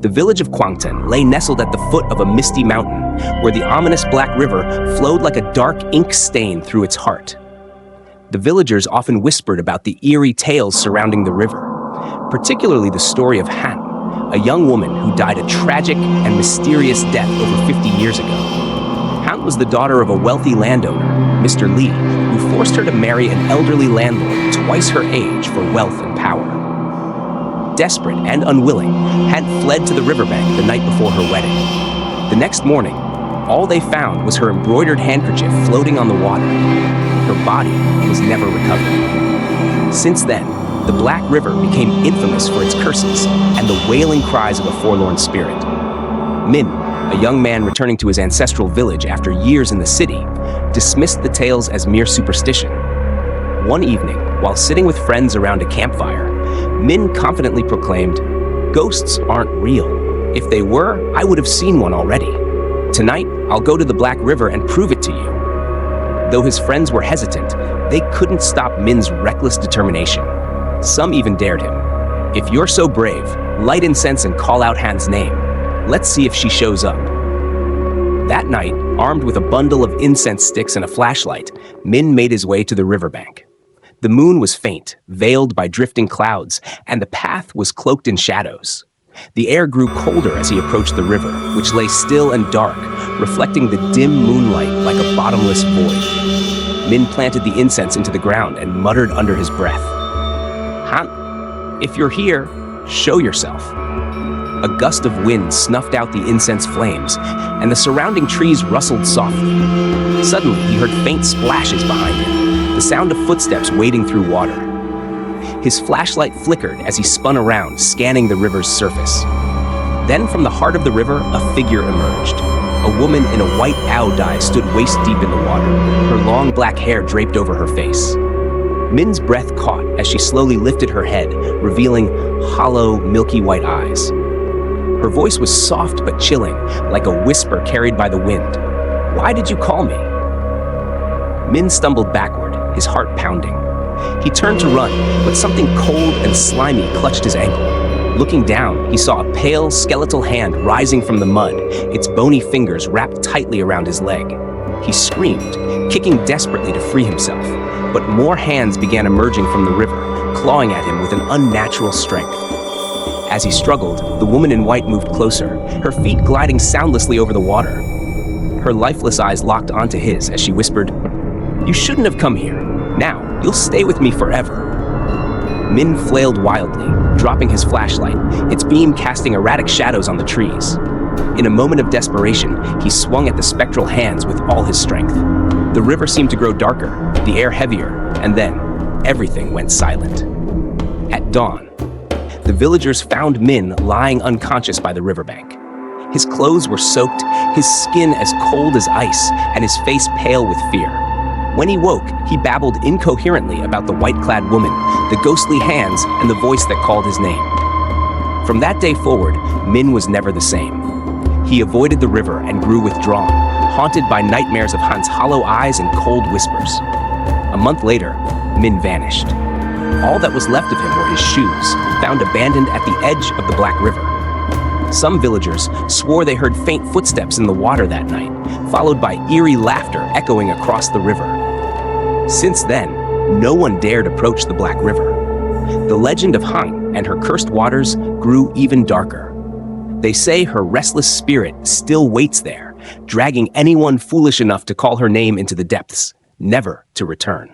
The village of Kwangten lay nestled at the foot of a misty mountain, where the ominous Black River flowed like a dark ink stain through its heart. The villagers often whispered about the eerie tales surrounding the river, particularly the story of Han, a young woman who died a tragic and mysterious death over 50 years ago. Han was the daughter of a wealthy landowner, Mr. Lee, who forced her to marry an elderly landlord twice her age for wealth and power. Desperate and unwilling, Han fled to the riverbank the night before her wedding. The next morning, all they found was her embroidered handkerchief floating on the water. Her body was never recovered. Since then, the Black River became infamous for its curses and the wailing cries of a forlorn spirit. Min, a young man returning to his ancestral village after years in the city, dismissed the tales as mere superstition. One evening, while sitting with friends around a campfire, Min confidently proclaimed, "Ghosts aren't real. If they were, I would have seen one already. Tonight, I'll go to the Black River and prove it to you." Though his friends were hesitant, they couldn't stop Min's reckless determination. Some even dared him. "If you're so brave, light incense and call out Han's name. Let's see if she shows up." That night, armed with a bundle of incense sticks and a flashlight, Min made his way to the riverbank. The moon was faint, veiled by drifting clouds, and the path was cloaked in shadows. The air grew colder as he approached the river, which lay still and dark, reflecting the dim moonlight like a bottomless void. Min planted the incense into the ground and muttered under his breath, "Han, if you're here, show yourself." A gust of wind snuffed out the incense flames, and the surrounding trees rustled softly. Suddenly, he heard faint splashes behind him, the sound of footsteps wading through water. His flashlight flickered as he spun around, scanning the river's surface. Then from the heart of the river, a figure emerged. A woman in a white owl dye stood waist-deep in the water, her long black hair draped over her face. Min's breath caught as she slowly lifted her head, revealing hollow, milky white eyes. Her voice was soft but chilling, like a whisper carried by the wind. "Why did you call me?" Min stumbled backward, his heart pounding. He turned to run, but something cold and slimy clutched his ankle. Looking down, he saw a pale, skeletal hand rising from the mud, its bony fingers wrapped tightly around his leg. He screamed, kicking desperately to free himself, but more hands began emerging from the river, clawing at him with an unnatural strength. As he struggled, the woman in white moved closer, her feet gliding soundlessly over the water. Her lifeless eyes locked onto his as she whispered, "You shouldn't have come here. Now, you'll stay with me forever." Min flailed wildly, dropping his flashlight, its beam casting erratic shadows on the trees. In a moment of desperation, he swung at the spectral hands with all his strength. The river seemed to grow darker, the air heavier, and then everything went silent. At dawn, the villagers found Min lying unconscious by the riverbank. His clothes were soaked, his skin as cold as ice, and his face pale with fear. When he woke, he babbled incoherently about the white-clad woman, the ghostly hands, and the voice that called his name. From that day forward, Min was never the same. He avoided the river and grew withdrawn, haunted by nightmares of Han's hollow eyes and cold whispers. A month later, Min vanished. All that was left of him were his shoes, found abandoned at the edge of the Black River. Some villagers swore they heard faint footsteps in the water that night, followed by eerie laughter echoing across the river. Since then, no one dared approach the Black River. The legend of Han and her cursed waters grew even darker. They say her restless spirit still waits there, dragging anyone foolish enough to call her name into the depths, never to return.